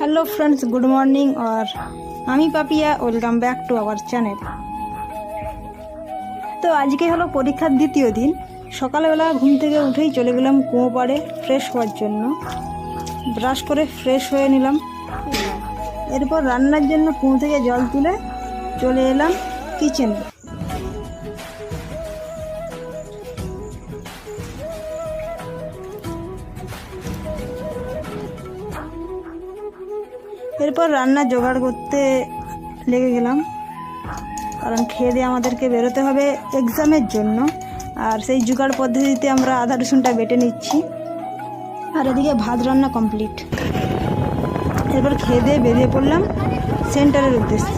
Hello friends, good morning. আর আমি Papiya, welcome back to our channel. তো আজকে হলো পরীক্ষার দ্বিতীয় দিন। সকালবেলা ঘুম থেকে উঠেই চলে গেলাম কুয়ো পাড়ে ফ্রেশ হওয়ার জন্য। ব্রাশ করে ফ্রেশ হয়ে নিলাম। এরপর রান্নার জন্য কুয়ো থেকে জল তুলে চলে এলাম কিচেনে। এরপর রান্না জোগাড় করতে লেগে গেলাম, কারণ খেয়ে দিয়ে আমাদেরকে বেরোতে হবে এক্সামের জন্য। আর সেই জোগাড় পদ্ধতিতে আমরা আদা রসুনটা বেটে নিচ্ছি। আর এদিকে ভাত রান্না কমপ্লিট। এরপর খেয়ে দিয়ে বেরিয়ে পড়লাম সেন্টারের উদ্দেশ্যে।